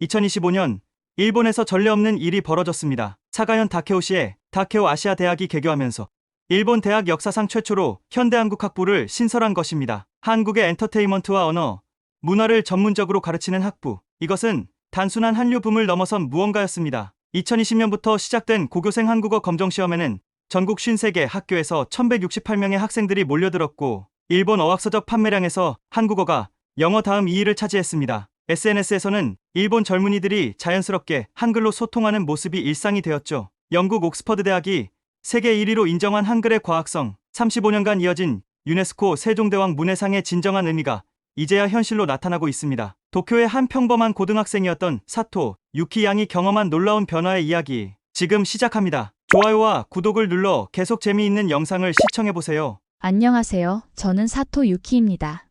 2025년 일본에서 전례 없는 일이 벌어졌습니다. 사가현 다케오시의 다케오 아시아 대학이 개교하면서 일본 대학 역사상 최초로 현대한국 학부를 신설한 것입니다. 한국의 엔터테인먼트와 언어, 문화를 전문적으로 가르치는 학부. 이것은 단순한 한류 붐을 넘어선 무언가였습니다. 2020년부터 시작된 고교생 한국어 검정시험에는 전국 53개 학교에서 1168명의 학생들이 몰려들었고 일본 어학서적 판매량에서 한국어가 영어 다음 2위를 차지했습니다. SNS에서는 일본 젊은이들이 자연스럽게 한글로 소통하는 모습이 일상이 되었죠. 영국 옥스퍼드 대학이 세계 1위로 인정한 한글의 과학성, 35년간 이어진 유네스코 세종대왕 문해상의 진정한 의미가 이제야 현실로 나타나고 있습니다. 도쿄의 한 평범한 고등학생이었던 사토 유키 양이 경험한 놀라운 변화의 이야기 지금 시작합니다. 좋아요와 구독을 눌러 계속 재미있는 영상을 시청해보세요. 안녕하세요. 저는 사토 유키입니다.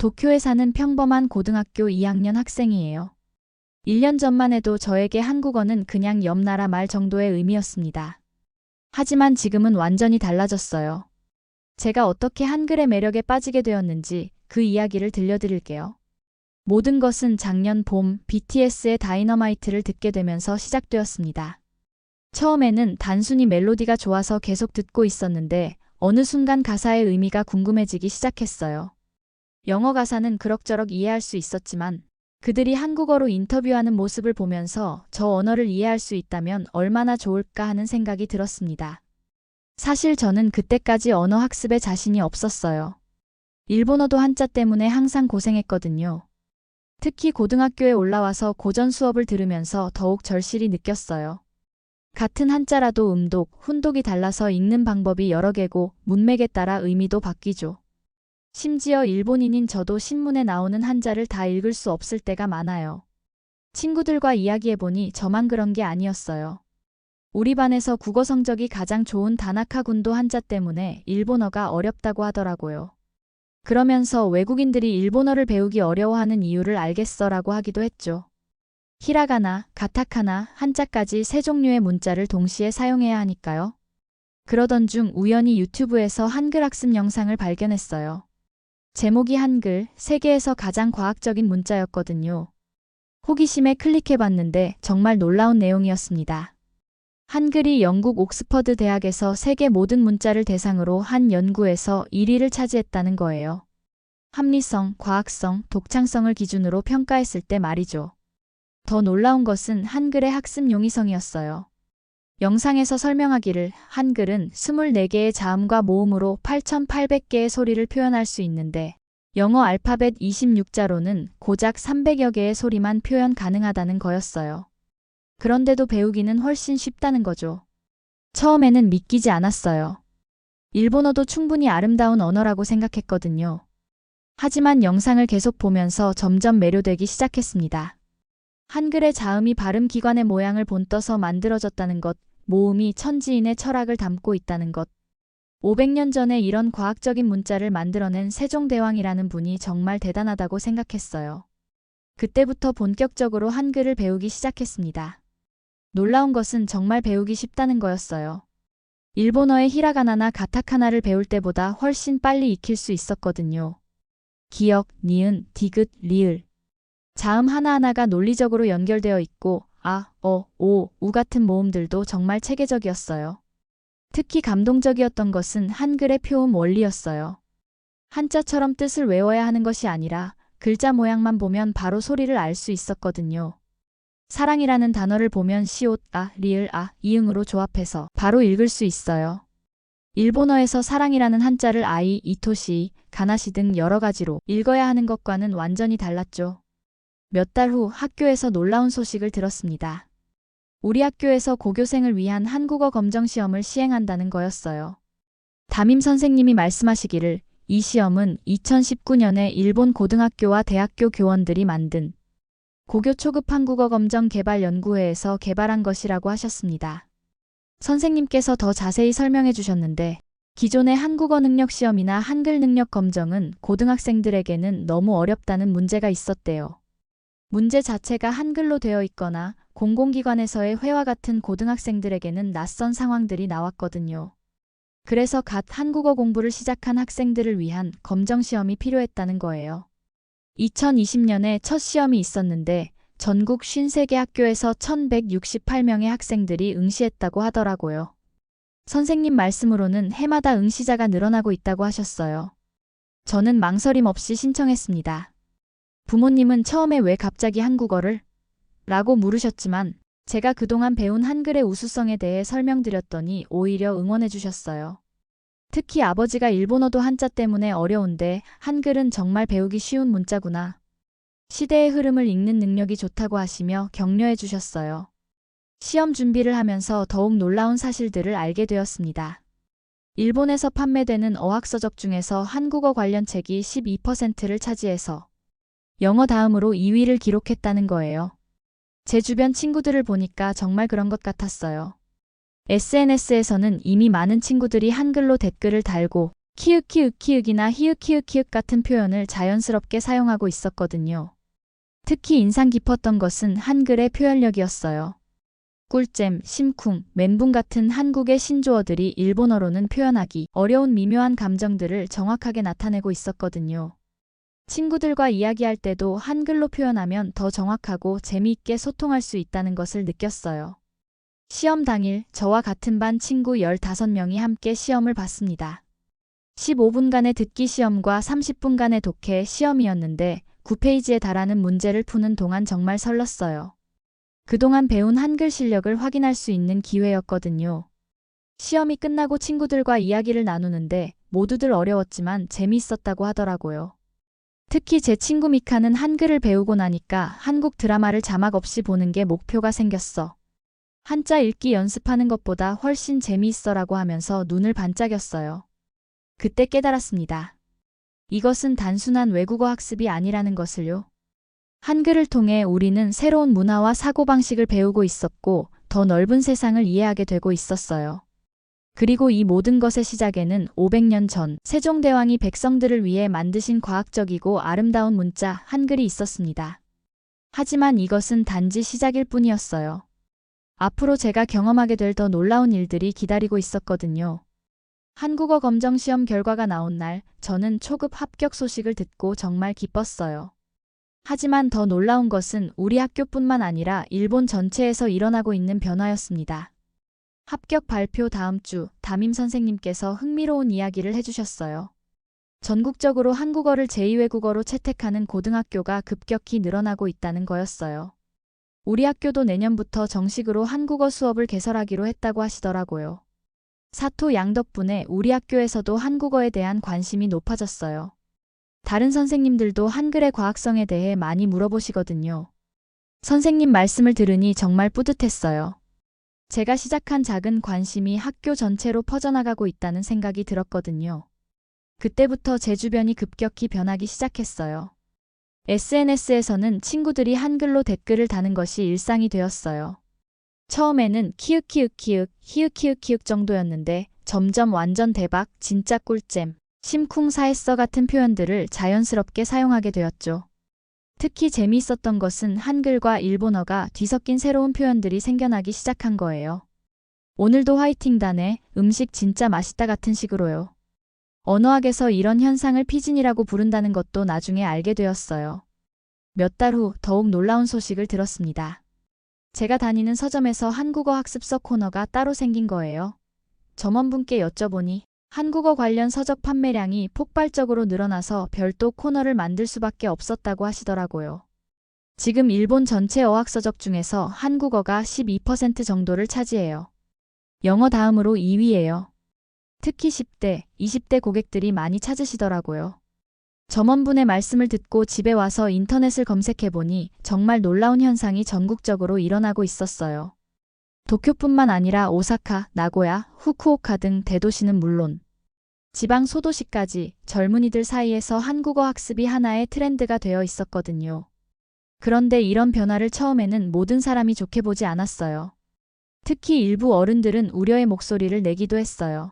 도쿄에 사는 평범한 고등학교 2학년 학생이에요. 1년 전만 해도 저에게 한국어는 그냥 옆 나라 말 정도의 의미였습니다. 하지만 지금은 완전히 달라졌어요. 제가 어떻게 한글의 매력에 빠지게 되었는지 그 이야기를 들려드릴게요. 모든 것은 작년 봄 BTS의 다이너마이트를 듣게 되면서 시작되었습니다. 처음에는 단순히 멜로디가 좋아서 계속 듣고 있었는데 어느 순간 가사의 의미가 궁금해지기 시작했어요. 영어 가사는 그럭저럭 이해할 수 있었지만 그들이 한국어로 인터뷰하는 모습을 보면서 저 언어를 이해할 수 있다면 얼마나 좋을까 하는 생각이 들었습니다. 사실 저는 그때까지 언어 학습에 자신이 없었어요. 일본어도 한자 때문에 항상 고생했거든요. 특히 고등학교에 올라와서 고전 수업을 들으면서 더욱 절실히 느꼈어요. 같은 한자라도 음독, 훈독이 달라서 읽는 방법이 여러 개고 문맥에 따라 의미도 바뀌죠. 심지어 일본인인 저도 신문에 나오는 한자를 다 읽을 수 없을 때가 많아요. 친구들과 이야기해보니 저만 그런 게 아니었어요. 우리 반에서 국어 성적이 가장 좋은 다나카 군도 한자 때문에 일본어가 어렵다고 하더라고요. 그러면서 외국인들이 일본어를 배우기 어려워하는 이유를 알겠어라고 하기도 했죠. 히라가나, 가타카나, 한자까지 세 종류의 문자를 동시에 사용해야 하니까요. 그러던 중 우연히 유튜브에서 한글 학습 영상을 발견했어요. 제목이 한글, 세계에서 가장 과학적인 문자였거든요. 호기심에 클릭해봤는데 정말 놀라운 내용이었습니다. 한글이 영국 옥스퍼드 대학에서 세계 모든 문자를 대상으로 한 연구에서 1위를 차지했다는 거예요. 합리성, 과학성, 독창성을 기준으로 평가했을 때 말이죠. 더 놀라운 것은 한글의 학습 용이성이었어요. 영상에서 설명하기를 한글은 24개의 자음과 모음으로 8,800개의 소리를 표현할 수 있는데 영어 알파벳 26자로는 고작 300여 개의 소리만 표현 가능하다는 거였어요. 그런데도 배우기는 훨씬 쉽다는 거죠. 처음에는 믿기지 않았어요. 일본어도 충분히 아름다운 언어라고 생각했거든요. 하지만 영상을 계속 보면서 점점 매료되기 시작했습니다. 한글의 자음이 발음 기관의 모양을 본떠서 만들어졌다는 것, 모음이 천지인의 철학을 담고 있다는 것. 500년 전에 이런 과학적인 문자를 만들어낸 세종대왕이라는 분이 정말 대단하다고 생각했어요. 그때부터 본격적으로 한글을 배우기 시작했습니다. 놀라운 것은 정말 배우기 쉽다는 거였어요. 일본어의 히라가나나 가타카나를 배울 때보다 훨씬 빨리 익힐 수 있었거든요. 기역, 니은, 디귿, 리을. 자음 하나하나가 논리적으로 연결되어 있고 아, 어, 오, 우 같은 모음들도 정말 체계적이었어요. 특히 감동적이었던 것은 한글의 표음 원리였어요. 한자처럼 뜻을 외워야 하는 것이 아니라 글자 모양만 보면 바로 소리를 알 수 있었거든요. 사랑이라는 단어를 보면 시옷, 아, 리을, 아, 이응으로 조합해서 바로 읽을 수 있어요. 일본어에서 사랑이라는 한자를 아이, 이토시, 가나시 등 여러 가지로 읽어야 하는 것과는 완전히 달랐죠. 몇 달 후 학교에서 놀라운 소식을 들었습니다. 우리 학교에서 고교생을 위한 한국어 검정 시험을 시행한다는 거였어요. 담임 선생님이 말씀하시기를 이 시험은 2019년에 일본 고등학교와 대학교 교원들이 만든 고교 초급 한국어 검정 개발 연구회에서 개발한 것이라고 하셨습니다. 선생님께서 더 자세히 설명해 주셨는데 기존의 한국어 능력 시험이나 한글 능력 검정은 고등학생들에게는 너무 어렵다는 문제가 있었대요. 문제 자체가 한글로 되어 있거나 공공기관에서의 회화 같은 고등학생들에게는 낯선 상황들이 나왔거든요. 그래서 갓 한국어 공부를 시작한 학생들을 위한 검정시험이 필요했다는 거예요. 2020년에 첫 시험이 있었는데 전국 53개 학교에서 1168명의 학생들이 응시했다고 하더라고요. 선생님 말씀으로는 해마다 응시자가 늘어나고 있다고 하셨어요. 저는 망설임 없이 신청했습니다. 부모님은 처음에 왜 갑자기 한국어를? 라고 물으셨지만 제가 그동안 배운 한글의 우수성에 대해 설명드렸더니 오히려 응원해 주셨어요. 특히 아버지가 일본어도 한자 때문에 어려운데 한글은 정말 배우기 쉬운 문자구나. 시대의 흐름을 읽는 능력이 좋다고 하시며 격려해 주셨어요. 시험 준비를 하면서 더욱 놀라운 사실들을 알게 되었습니다. 일본에서 판매되는 어학서적 중에서 한국어 관련 책이 12%를 차지해서 영어 다음으로 2위를 기록했다는 거예요. 제 주변 친구들을 보니까 정말 그런 것 같았어요. SNS에서는 이미 많은 친구들이 한글로 댓글을 달고 키읔키읔키읔이나 히읗키읔키읔 같은 표현을 자연스럽게 사용하고 있었거든요. 특히 인상 깊었던 것은 한글의 표현력이었어요. 꿀잼, 심쿵, 멘붕 같은 한국의 신조어들이 일본어로는 표현하기 어려운 미묘한 감정들을 정확하게 나타내고 있었거든요. 친구들과 이야기할 때도 한글로 표현하면 더 정확하고 재미있게 소통할 수 있다는 것을 느꼈어요. 시험 당일 저와 같은 반 친구 15명이 함께 시험을 봤습니다. 15분간의 듣기 시험과 30분간의 독해 시험이었는데 9페이지에 달하는 문제를 푸는 동안 정말 설렜어요. 그동안 배운 한글 실력을 확인할 수 있는 기회였거든요. 시험이 끝나고 친구들과 이야기를 나누는데 모두들 어려웠지만 재미있었다고 하더라고요. 특히 제 친구 미카는 한글을 배우고 나니까 한국 드라마를 자막 없이 보는 게 목표가 생겼어. 한자 읽기 연습하는 것보다 훨씬 재미있어라고 하면서 눈을 반짝였어요. 그때 깨달았습니다. 이것은 단순한 외국어 학습이 아니라는 것을요. 한글을 통해 우리는 새로운 문화와 사고방식을 배우고 있었고 더 넓은 세상을 이해하게 되고 있었어요. 그리고 이 모든 것의 시작에는 500년 전 세종대왕이 백성들을 위해 만드신 과학적이고 아름다운 문자 한글이 있었습니다. 하지만 이것은 단지 시작일 뿐이었어요. 앞으로 제가 경험하게 될 더 놀라운 일들이 기다리고 있었거든요. 한국어 검정시험 결과가 나온 날 저는 초급 합격 소식을 듣고 정말 기뻤어요. 하지만 더 놀라운 것은 우리 학교뿐만 아니라 일본 전체에서 일어나고 있는 변화였습니다. 합격 발표 다음 주 담임 선생님께서 흥미로운 이야기를 해주셨어요. 전국적으로 한국어를 제2외국어로 채택하는 고등학교가 급격히 늘어나고 있다는 거였어요. 우리 학교도 내년부터 정식으로 한국어 수업을 개설하기로 했다고 하시더라고요. 사토 양 덕분에 우리 학교에서도 한국어에 대한 관심이 높아졌어요. 다른 선생님들도 한글의 과학성에 대해 많이 물어보시거든요. 선생님 말씀을 들으니 정말 뿌듯했어요. 제가 시작한 작은 관심이 학교 전체로 퍼져나가고 있다는 생각이 들었거든요. 그때부터 제 주변이 급격히 변하기 시작했어요. SNS에서는 친구들이 한글로 댓글을 다는 것이 일상이 되었어요. 처음에는 키읔키읔키읔, 히읗키읔키읔 정도였는데 점점 완전 대박, 진짜 꿀잼, 심쿵사했어 같은 표현들을 자연스럽게 사용하게 되었죠. 특히 재미있었던 것은 한글과 일본어가 뒤섞인 새로운 표현들이 생겨나기 시작한 거예요. 오늘도 화이팅단에 음식 진짜 맛있다 같은 식으로요. 언어학에서 이런 현상을 피진이라고 부른다는 것도 나중에 알게 되었어요. 몇 달 후 더욱 놀라운 소식을 들었습니다. 제가 다니는 서점에서 한국어 학습서 코너가 따로 생긴 거예요. 점원분께 여쭤보니 한국어 관련 서적 판매량이 폭발적으로 늘어나서 별도 코너를 만들 수밖에 없었다고 하시더라고요. 지금 일본 전체 어학서적 중에서 한국어가 12% 정도를 차지해요. 영어 다음으로 2위예요. 특히 10대, 20대 고객들이 많이 찾으시더라고요. 점원분의 말씀을 듣고 집에 와서 인터넷을 검색해보니 정말 놀라운 현상이 전국적으로 일어나고 있었어요. 도쿄뿐만 아니라 오사카, 나고야, 후쿠오카 등 대도시는 물론 지방 소도시까지 젊은이들 사이에서 한국어 학습이 하나의 트렌드가 되어 있었거든요. 그런데 이런 변화를 처음에는 모든 사람이 좋게 보지 않았어요. 특히 일부 어른들은 우려의 목소리를 내기도 했어요.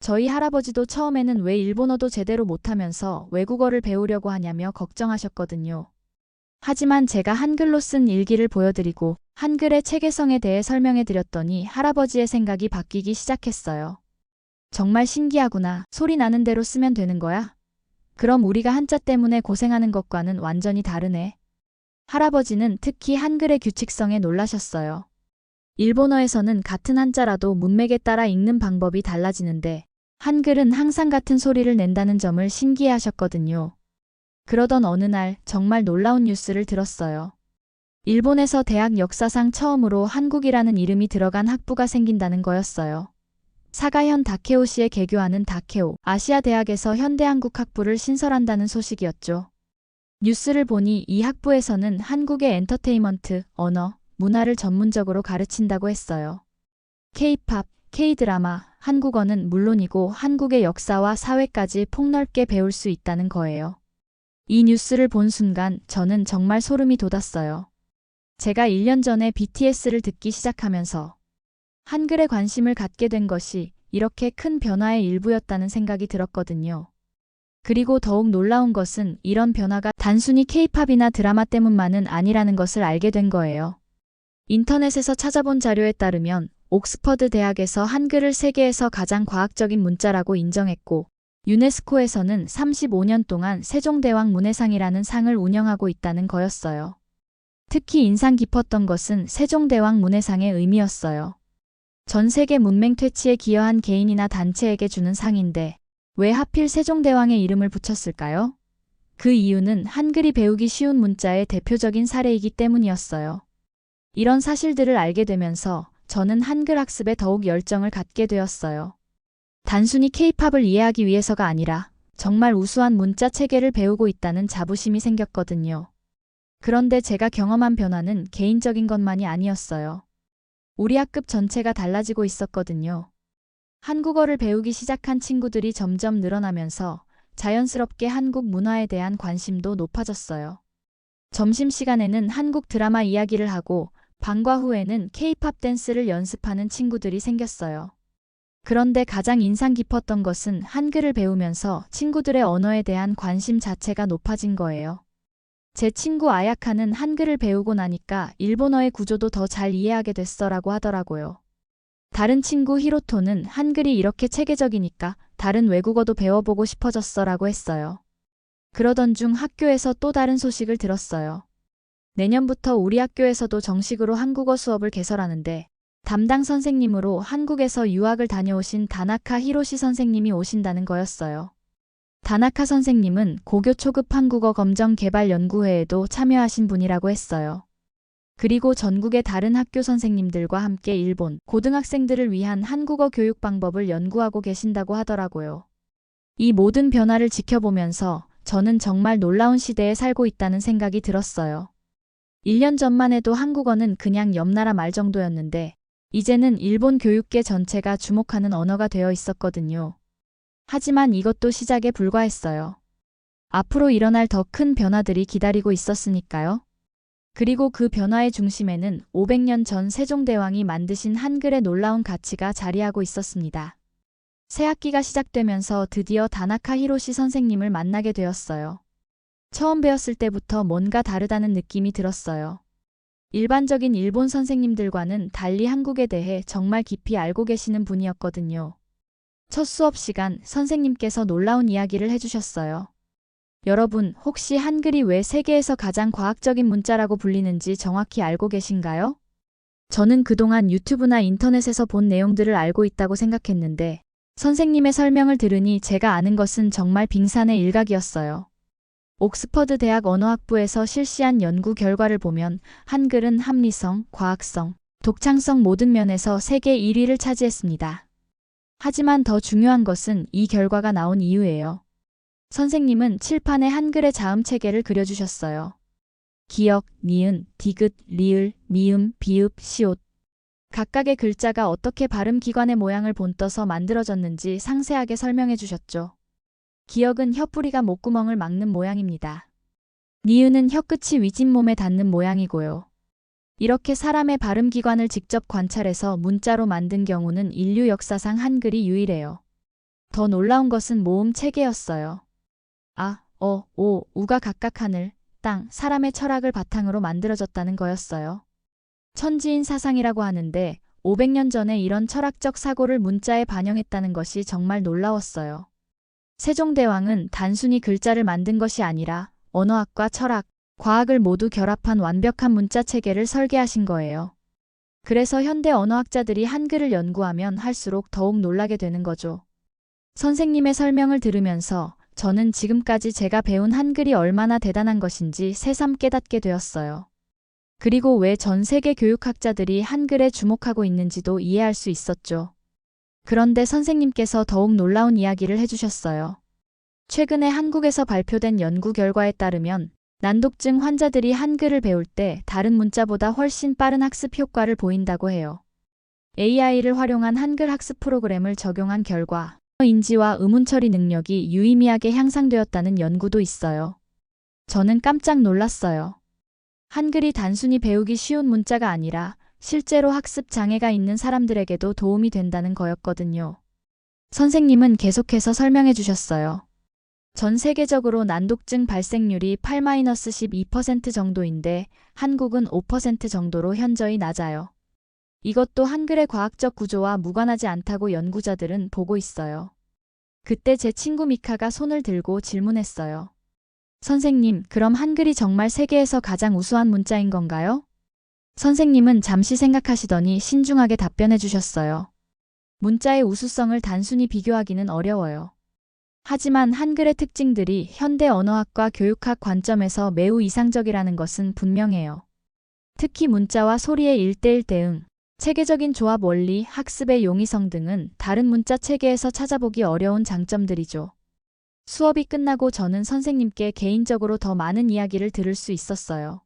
저희 할아버지도 처음에는 왜 일본어도 제대로 못하면서 외국어를 배우려고 하냐며 걱정하셨거든요. 하지만 제가 한글로 쓴 일기를 보여드리고 한글의 체계성에 대해 설명해드렸더니 할아버지의 생각이 바뀌기 시작했어요. 정말 신기하구나. 소리 나는 대로 쓰면 되는 거야? 그럼 우리가 한자 때문에 고생하는 것과는 완전히 다르네. 할아버지는 특히 한글의 규칙성에 놀라셨어요. 일본어에서는 같은 한자라도 문맥에 따라 읽는 방법이 달라지는데 한글은 항상 같은 소리를 낸다는 점을 신기해하셨거든요. 그러던 어느 날 정말 놀라운 뉴스를 들었어요. 일본에서 대학 역사상 처음으로 한국이라는 이름이 들어간 학부가 생긴다는 거였어요. 사가현 다케오시의 개교하는 다케오 아시아 대학에서 현대한국 학부를 신설한다는 소식이었죠. 뉴스를 보니 이 학부에서는 한국의 엔터테인먼트, 언어, 문화를 전문적으로 가르친다고 했어요. K-팝, K-드라마, 한국어는 물론이고 한국의 역사와 사회까지 폭넓게 배울 수 있다는 거예요. 이 뉴스를 본 순간 저는 정말 소름이 돋았어요. 제가 1년 전에 BTS를 듣기 시작하면서 한글에 관심을 갖게 된 것이 이렇게 큰 변화의 일부였다는 생각이 들었거든요. 그리고 더욱 놀라운 것은 이런 변화가 단순히 K-팝이나 드라마 때문만은 아니라는 것을 알게 된 거예요. 인터넷에서 찾아본 자료에 따르면 옥스퍼드 대학에서 한글을 세계에서 가장 과학적인 문자라고 인정했고 유네스코에서는 35년 동안 세종대왕 문해상이라는 상을 운영하고 있다는 거였어요. 특히 인상 깊었던 것은 세종대왕 문해상의 의미였어요. 전 세계 문맹 퇴치에 기여한 개인이나 단체에게 주는 상인데 왜 하필 세종대왕의 이름을 붙였을까요? 그 이유는 한글이 배우기 쉬운 문자의 대표적인 사례이기 때문이었어요. 이런 사실들을 알게 되면서 저는 한글 학습에 더욱 열정을 갖게 되었어요. 단순히 K-팝을 이해하기 위해서가 아니라 정말 우수한 문자 체계를 배우고 있다는 자부심이 생겼거든요. 그런데 제가 경험한 변화는 개인적인 것만이 아니었어요. 우리 학급 전체가 달라지고 있었거든요. 한국어를 배우기 시작한 친구들이 점점 늘어나면서 자연스럽게 한국 문화에 대한 관심도 높아졌어요. 점심시간에는 한국 드라마 이야기를 하고 방과 후에는 K-팝 댄스를 연습하는 친구들이 생겼어요. 그런데 가장 인상 깊었던 것은 한글을 배우면서 친구들의 언어에 대한 관심 자체가 높아진 거예요. 제 친구 아야카는 한글을 배우고 나니까 일본어의 구조도 더 잘 이해하게 됐어라고 하더라고요. 다른 친구 히로토는 한글이 이렇게 체계적이니까 다른 외국어도 배워보고 싶어졌어라고 했어요. 그러던 중 학교에서 또 다른 소식을 들었어요. 내년부터 우리 학교에서도 정식으로 한국어 수업을 개설하는데 담당 선생님으로 한국에서 유학을 다녀오신 다나카 히로시 선생님이 오신다는 거였어요. 다나카 선생님은 고교 초급 한국어 검정 개발 연구회에도 참여하신 분이라고 했어요. 그리고 전국의 다른 학교 선생님들과 함께 일본 고등학생들을 위한 한국어 교육 방법을 연구하고 계신다고 하더라고요. 이 모든 변화를 지켜보면서 저는 정말 놀라운 시대에 살고 있다는 생각이 들었어요. 1년 전만 해도 한국어는 그냥 옆나라 말 정도였는데 이제는 일본 교육계 전체가 주목하는 언어가 되어 있었거든요. 하지만 이것도 시작에 불과했어요. 앞으로 일어날 더 큰 변화들이 기다리고 있었으니까요. 그리고 그 변화의 중심에는 500년 전 세종대왕이 만드신 한글의 놀라운 가치가 자리하고 있었습니다. 새 학기가 시작되면서 드디어 다나카 히로시 선생님을 만나게 되었어요. 처음 배웠을 때부터 뭔가 다르다는 느낌이 들었어요. 일반적인 일본 선생님들과는 달리 한국에 대해 정말 깊이 알고 계시는 분이었거든요. 첫 수업 시간 선생님께서 놀라운 이야기를 해주셨어요. 여러분, 혹시 한글이 왜 세계에서 가장 과학적인 문자라고 불리는지 정확히 알고 계신가요? 저는 그동안 유튜브나 인터넷에서 본 내용들을 알고 있다고 생각했는데 선생님의 설명을 들으니 제가 아는 것은 정말 빙산의 일각이었어요. 옥스퍼드 대학 언어학부에서 실시한 연구 결과를 보면 한글은 합리성, 과학성, 독창성 모든 면에서 세계 1위를 차지했습니다. 하지만 더 중요한 것은 이 결과가 나온 이유예요. 선생님은 칠판에 한글의 자음 체계를 그려주셨어요. 기역, 니은, 디귿, 리을, 미음, 비읍, 시옷. 각각의 글자가 어떻게 발음 기관의 모양을 본떠서 만들어졌는지 상세하게 설명해 주셨죠. 기역은 혀뿌리가 목구멍을 막는 모양입니다. 니은은 혀끝이 윗잇몸에 닿는 모양이고요. 이렇게 사람의 발음 기관을 직접 관찰해서 문자로 만든 경우는 인류 역사상 한글이 유일해요. 더 놀라운 것은 모음 체계였어요. 아, 어, 오, 우가 각각 하늘, 땅, 사람의 철학을 바탕으로 만들어졌다는 거였어요. 천지인 사상이라고 하는데 500년 전에 이런 철학적 사고를 문자에 반영했다는 것이 정말 놀라웠어요. 세종대왕은 단순히 글자를 만든 것이 아니라 언어학과 철학, 과학을 모두 결합한 완벽한 문자 체계를 설계하신 거예요. 그래서 현대 언어학자들이 한글을 연구하면 할수록 더욱 놀라게 되는 거죠. 선생님의 설명을 들으면서 저는 지금까지 제가 배운 한글이 얼마나 대단한 것인지 새삼 깨닫게 되었어요. 그리고 왜 전 세계 교육학자들이 한글에 주목하고 있는지도 이해할 수 있었죠. 그런데 선생님께서 더욱 놀라운 이야기를 해주셨어요. 최근에 한국에서 발표된 연구 결과에 따르면 난독증 환자들이 한글을 배울 때 다른 문자보다 훨씬 빠른 학습 효과를 보인다고 해요. AI를 활용한 한글 학습 프로그램을 적용한 결과 인지와 의문 처리 능력이 유의미하게 향상되었다는 연구도 있어요. 저는 깜짝 놀랐어요. 한글이 단순히 배우기 쉬운 문자가 아니라 실제로 학습 장애가 있는 사람들에게도 도움이 된다는 거였거든요. 선생님은 계속해서 설명해 주셨어요. 전 세계적으로 난독증 발생률이 8-12% 정도인데 한국은 5% 정도로 현저히 낮아요. 이것도 한글의 과학적 구조와 무관하지 않다고 연구자들은 보고 있어요. 그때 제 친구 미카가 손을 들고 질문했어요. 선생님, 그럼 한글이 정말 세계에서 가장 우수한 문자인 건가요? 선생님은 잠시 생각하시더니 신중하게 답변해 주셨어요. 문자의 우수성을 단순히 비교하기는 어려워요. 하지만 한글의 특징들이 현대 언어학과 교육학 관점에서 매우 이상적이라는 것은 분명해요. 특히 문자와 소리의 1:1 대응, 체계적인 조합 원리, 학습의 용이성 등은 다른 문자 체계에서 찾아보기 어려운 장점들이죠. 수업이 끝나고 저는 선생님께 개인적으로 더 많은 이야기를 들을 수 있었어요.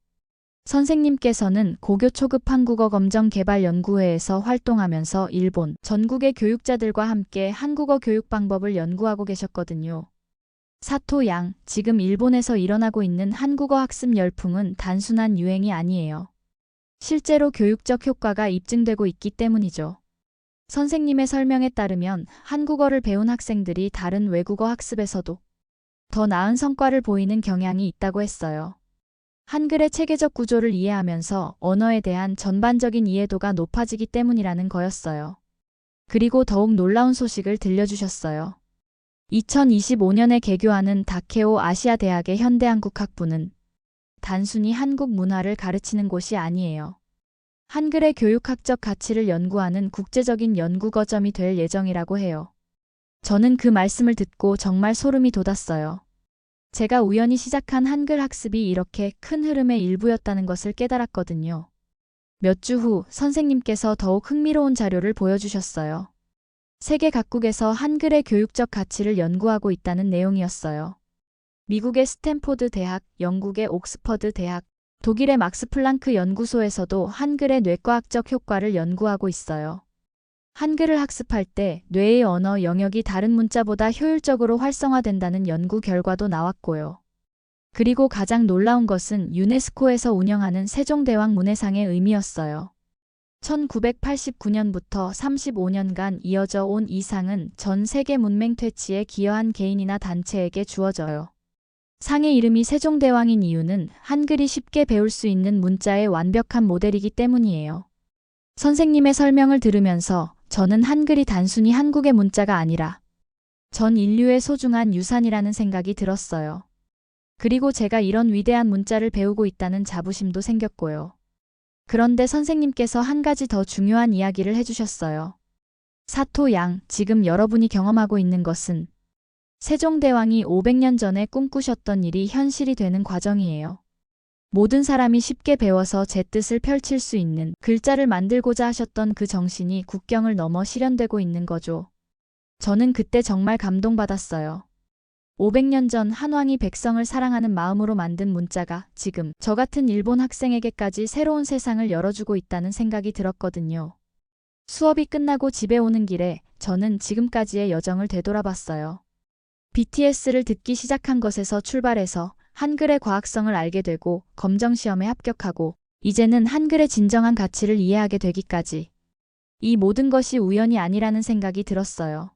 선생님께서는 고교 초급 한국어 검정 개발 연구회에서 활동하면서 일본 전국의 교육자들과 함께 한국어 교육 방법을 연구하고 계셨거든요. 사토 양, 지금 일본에서 일어나고 있는 한국어 학습 열풍은 단순한 유행이 아니에요. 실제로 교육적 효과가 입증되고 있기 때문이죠. 선생님의 설명에 따르면 한국어를 배운 학생들이 다른 외국어 학습에서도 더 나은 성과를 보이는 경향이 있다고 했어요. 한글의 체계적 구조를 이해하면서 언어에 대한 전반적인 이해도가 높아지기 때문이라는 거였어요. 그리고 더욱 놀라운 소식을 들려주셨어요. 2025년에 개교하는 다케오 아시아대학의 현대한국학부는 단순히 한국 문화를 가르치는 곳이 아니에요. 한글의 교육학적 가치를 연구하는 국제적인 연구거점이 될 예정이라고 해요. 저는 그 말씀을 듣고 정말 소름이 돋았어요. 제가 우연히 시작한 한글 학습이 이렇게 큰 흐름의 일부였다는 것을 깨달았거든요. 몇 주 후 선생님께서 더욱 흥미로운 자료를 보여주셨어요. 세계 각국에서 한글의 교육적 가치를 연구하고 있다는 내용이었어요. 미국의 스탠포드 대학, 영국의 옥스퍼드 대학, 독일의 막스 플랑크 연구소에서도 한글의 뇌과학적 효과를 연구하고 있어요. 한글을 학습할 때 뇌의 언어 영역이 다른 문자보다 효율적으로 활성화된다는 연구 결과도 나왔고요. 그리고 가장 놀라운 것은 유네스코에서 운영하는 세종대왕 문해상의 의미였어요. 1989년부터 35년간 이어져 온 이 상은 전 세계 문맹 퇴치에 기여한 개인이나 단체에게 주어져요. 상의 이름이 세종대왕인 이유는 한글이 쉽게 배울 수 있는 문자의 완벽한 모델이기 때문이에요. 선생님의 설명을 들으면서 저는 한글이 단순히 한국의 문자가 아니라 전 인류의 소중한 유산이라는 생각이 들었어요. 그리고 제가 이런 위대한 문자를 배우고 있다는 자부심도 생겼고요. 그런데 선생님께서 한 가지 더 중요한 이야기를 해주셨어요. 사토 양, 지금 여러분이 경험하고 있는 것은 세종대왕이 500년 전에 꿈꾸셨던 일이 현실이 되는 과정이에요. 모든 사람이 쉽게 배워서 제 뜻을 펼칠 수 있는 글자를 만들고자 하셨던 그 정신이 국경을 넘어 실현되고 있는 거죠. 저는 그때 정말 감동받았어요. 500년 전 한왕이 백성을 사랑하는 마음으로 만든 문자가 지금 저 같은 일본 학생에게까지 새로운 세상을 열어주고 있다는 생각이 들었거든요. 수업이 끝나고 집에 오는 길에 저는 지금까지의 여정을 되돌아봤어요. BTS를 듣기 시작한 것에서 출발해서 한글의 과학성을 알게 되고 검정시험에 합격하고 이제는 한글의 진정한 가치를 이해하게 되기까지 이 모든 것이 우연이 아니라는 생각이 들었어요.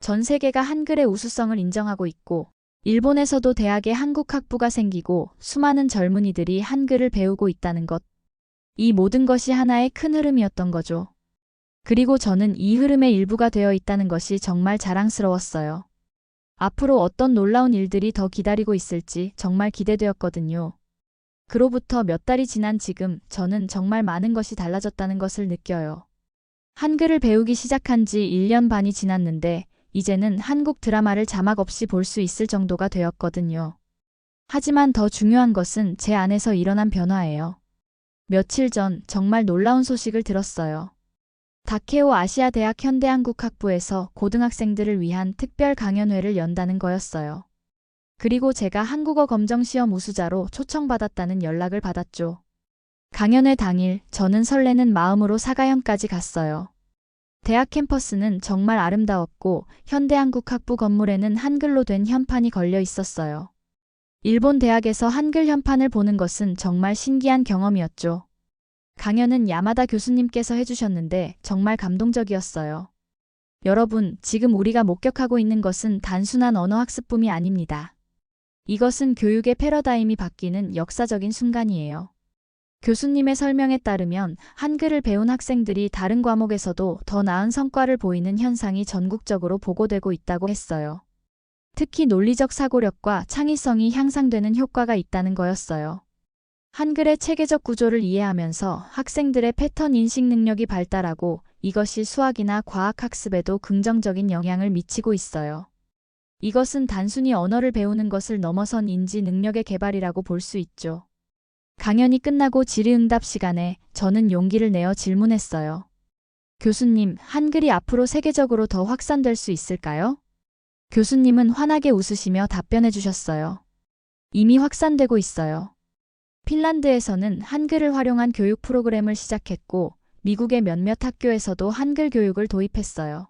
전 세계가 한글의 우수성을 인정하고 있고 일본에서도 대학에 한국학부가 생기고 수많은 젊은이들이 한글을 배우고 있다는 것. 이 모든 것이 하나의 큰 흐름이었던 거죠. 그리고 저는 이 흐름의 일부가 되어 있다는 것이 정말 자랑스러웠어요. 앞으로 어떤 놀라운 일들이 더 기다리고 있을지 정말 기대되었거든요. 그로부터 몇 달이 지난 지금 저는 정말 많은 것이 달라졌다는 것을 느껴요. 한글을 배우기 시작한 지 1년 반이 지났는데 이제는 한국 드라마를 자막 없이 볼 수 있을 정도가 되었거든요. 하지만 더 중요한 것은 제 안에서 일어난 변화예요. 며칠 전 정말 놀라운 소식을 들었어요. 다케오 아시아대학 현대한국학부에서 고등학생들을 위한 특별 강연회를 연다는 거였어요. 그리고 제가 한국어 검정시험 우수자로 초청받았다는 연락을 받았죠. 강연회 당일 저는 설레는 마음으로 사가현까지 갔어요. 대학 캠퍼스는 정말 아름다웠고 현대한국학부 건물에는 한글로 된 현판이 걸려 있었어요. 일본 대학에서 한글 현판을 보는 것은 정말 신기한 경험이었죠. 강연은 야마다 교수님께서 해주셨는데 정말 감동적이었어요. 여러분, 지금 우리가 목격하고 있는 것은 단순한 언어학습뿐이 아닙니다. 이것은 교육의 패러다임이 바뀌는 역사적인 순간이에요. 교수님의 설명에 따르면 한글을 배운 학생들이 다른 과목에서도 더 나은 성과를 보이는 현상이 전국적으로 보고되고 있다고 했어요. 특히 논리적 사고력과 창의성이 향상되는 효과가 있다는 거였어요. 한글의 체계적 구조를 이해하면서 학생들의 패턴 인식 능력이 발달하고 이것이 수학이나 과학 학습에도 긍정적인 영향을 미치고 있어요. 이것은 단순히 언어를 배우는 것을 넘어선 인지 능력의 개발이라고 볼 수 있죠. 강연이 끝나고 질의응답 시간에 저는 용기를 내어 질문했어요. 교수님, 한글이 앞으로 세계적으로 더 확산될 수 있을까요? 교수님은 환하게 웃으시며 답변해 주셨어요. 이미 확산되고 있어요. 핀란드에서는 한글을 활용한 교육 프로그램을 시작했고 미국의 몇몇 학교에서도 한글 교육을 도입했어요.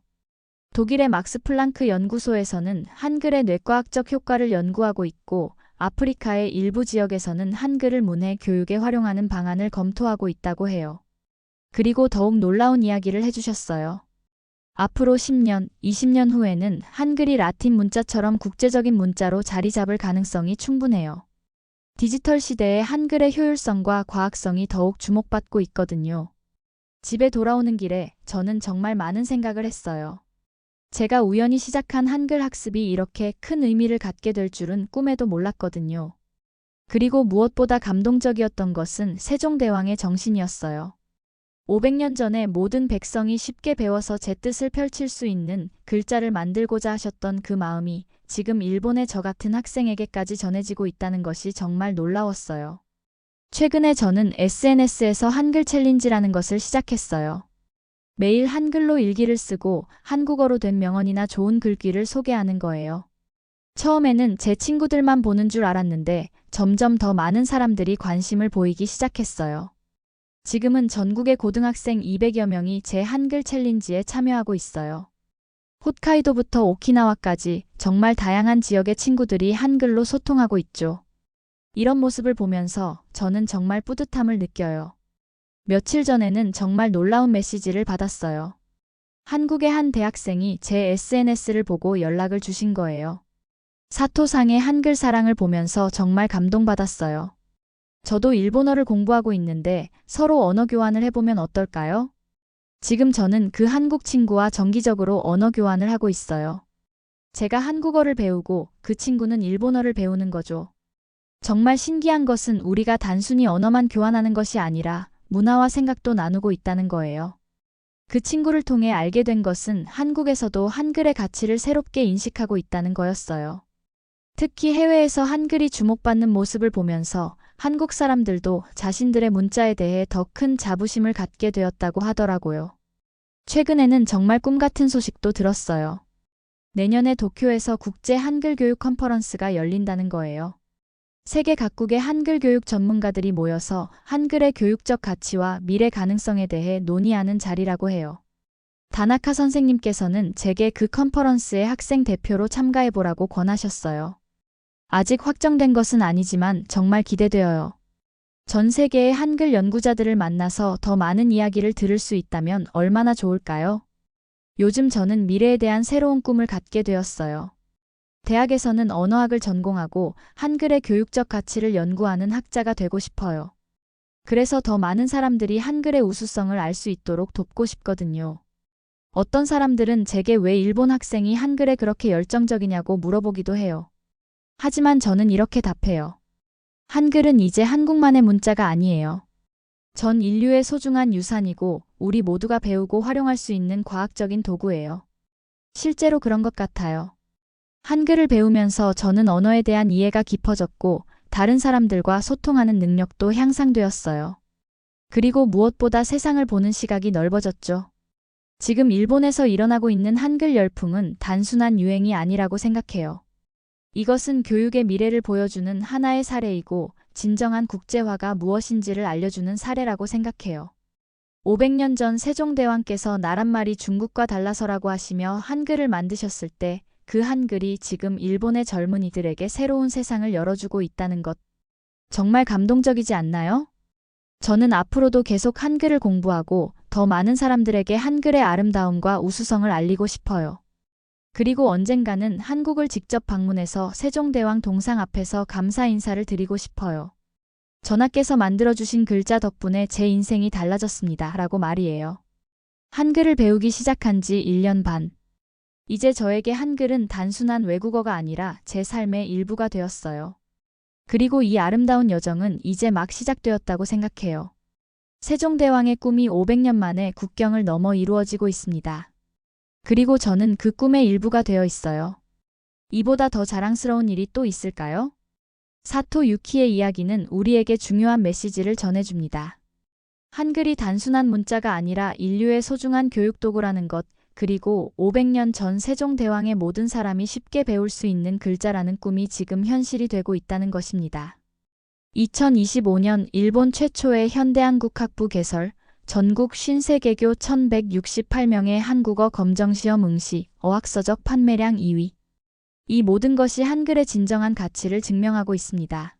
독일의 막스 플랑크 연구소에서는 한글의 뇌과학적 효과를 연구하고 있고 아프리카의 일부 지역에서는 한글을 문해 교육에 활용하는 방안을 검토하고 있다고 해요. 그리고 더욱 놀라운 이야기를 해주셨어요. 앞으로 10년, 20년 후에는 한글이 라틴 문자처럼 국제적인 문자로 자리 잡을 가능성이 충분해요. 디지털 시대의 한글의 효율성과 과학성이 더욱 주목받고 있거든요. 집에 돌아오는 길에 저는 정말 많은 생각을 했어요. 제가 우연히 시작한 한글 학습이 이렇게 큰 의미를 갖게 될 줄은 꿈에도 몰랐거든요. 그리고 무엇보다 감동적이었던 것은 세종대왕의 정신이었어요. 500년 전에 모든 백성이 쉽게 배워서 제 뜻을 펼칠 수 있는 글자를 만들고자 하셨던 그 마음이 지금 일본의 저 같은 학생에게까지 전해지고 있다는 것이 정말 놀라웠어요. 최근에 저는 SNS에서 한글 챌린지라는 것을 시작했어요. 매일 한글로 일기를 쓰고 한국어로 된 명언이나 좋은 글귀를 소개하는 거예요. 처음에는 제 친구들만 보는 줄 알았는데 점점 더 많은 사람들이 관심을 보이기 시작했어요. 지금은 전국의 고등학생 200여 명이 제 한글 챌린지에 참여하고 있어요. 홋카이도부터 오키나와까지 정말 다양한 지역의 친구들이 한글로 소통하고 있죠. 이런 모습을 보면서 저는 정말 뿌듯함을 느껴요. 며칠 전에는 정말 놀라운 메시지를 받았어요. 한국의 한 대학생이 제 SNS를 보고 연락을 주신 거예요. 사토상의 한글 사랑을 보면서 정말 감동받았어요. 저도 일본어를 공부하고 있는데 서로 언어 교환을 해보면 어떨까요? 지금 저는 그 한국 친구와 정기적으로 언어 교환을 하고 있어요. 제가 한국어를 배우고 그 친구는 일본어를 배우는 거죠. 정말 신기한 것은 우리가 단순히 언어만 교환하는 것이 아니라 문화와 생각도 나누고 있다는 거예요. 그 친구를 통해 알게 된 것은 한국에서도 한글의 가치를 새롭게 인식하고 있다는 거였어요. 특히 해외에서 한글이 주목받는 모습을 보면서 한국 사람들도 자신들의 문자에 대해 더 큰 자부심을 갖게 되었다고 하더라고요. 최근에는 정말 꿈 같은 소식도 들었어요. 내년에 도쿄에서 국제 한글 교육 컨퍼런스가 열린다는 거예요. 세계 각국의 한글 교육 전문가들이 모여서 한글의 교육적 가치와 미래 가능성에 대해 논의하는 자리라고 해요. 다나카 선생님께서는 제게 그 컨퍼런스의 학생 대표로 참가해보라고 권하셨어요. 아직 확정된 것은 아니지만 정말 기대되어요. 전 세계의 한글 연구자들을 만나서 더 많은 이야기를 들을 수 있다면 얼마나 좋을까요? 요즘 저는 미래에 대한 새로운 꿈을 갖게 되었어요. 대학에서는 언어학을 전공하고 한글의 교육적 가치를 연구하는 학자가 되고 싶어요. 그래서 더 많은 사람들이 한글의 우수성을 알 수 있도록 돕고 싶거든요. 어떤 사람들은 제게 왜 일본 학생이 한글에 그렇게 열정적이냐고 물어보기도 해요. 하지만 저는 이렇게 답해요. 한글은 이제 한국만의 문자가 아니에요. 전 인류의 소중한 유산이고 우리 모두가 배우고 활용할 수 있는 과학적인 도구예요. 실제로 그런 것 같아요. 한글을 배우면서 저는 언어에 대한 이해가 깊어졌고 다른 사람들과 소통하는 능력도 향상되었어요. 그리고 무엇보다 세상을 보는 시각이 넓어졌죠. 지금 일본에서 일어나고 있는 한글 열풍은 단순한 유행이 아니라고 생각해요. 이것은 교육의 미래를 보여주는 하나의 사례이고 진정한 국제화가 무엇인지를 알려주는 사례라고 생각해요. 500년 전 세종대왕께서 나랏말이 중국과 달라서라고 하시며 한글을 만드셨을 때 그 한글이 지금 일본의 젊은이들에게 새로운 세상을 열어주고 있다는 것. 정말 감동적이지 않나요? 저는 앞으로도 계속 한글을 공부하고 더 많은 사람들에게 한글의 아름다움과 우수성을 알리고 싶어요. 그리고 언젠가는 한국을 직접 방문해서 세종대왕 동상 앞에서 감사 인사를 드리고 싶어요. 전하께서 만들어주신 글자 덕분에 제 인생이 달라졌습니다. 라고 말이에요. 한글을 배우기 시작한 지 1년 반. 이제 저에게 한글은 단순한 외국어가 아니라 제 삶의 일부가 되었어요. 그리고 이 아름다운 여정은 이제 막 시작되었다고 생각해요. 세종대왕의 꿈이 500년 만에 국경을 넘어 이루어지고 있습니다. 그리고 저는 그 꿈의 일부가 되어 있어요. 이보다 더 자랑스러운 일이 또 있을까요? 사토 유키의 이야기는 우리에게 중요한 메시지를 전해줍니다. 한글이 단순한 문자가 아니라 인류의 소중한 교육도구라는 것, 그리고 500년 전 세종대왕의 모든 사람이 쉽게 배울 수 있는 글자라는 꿈이 지금 현실이 되고 있다는 것입니다. 2025년 일본 최초의 현대한국학부 개설, 전국 53개교 1168명의 한국어 검정시험 응시, 어학서적 판매량 2위. 이 모든 것이 한글의 진정한 가치를 증명하고 있습니다.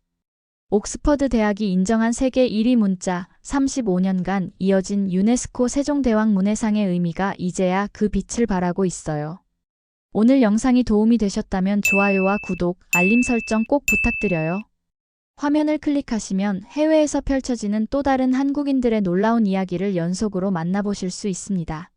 옥스퍼드 대학이 인정한 세계 1위 문자, 35년간 이어진 유네스코 세종대왕 문해상의 의미가 이제야 그 빛을 발하고 있어요. 오늘 영상이 도움이 되셨다면 좋아요와 구독, 알림 설정 꼭 부탁드려요. 화면을 클릭하시면 해외에서 펼쳐지는 또 다른 한국인들의 놀라운 이야기를 연속으로 만나보실 수 있습니다.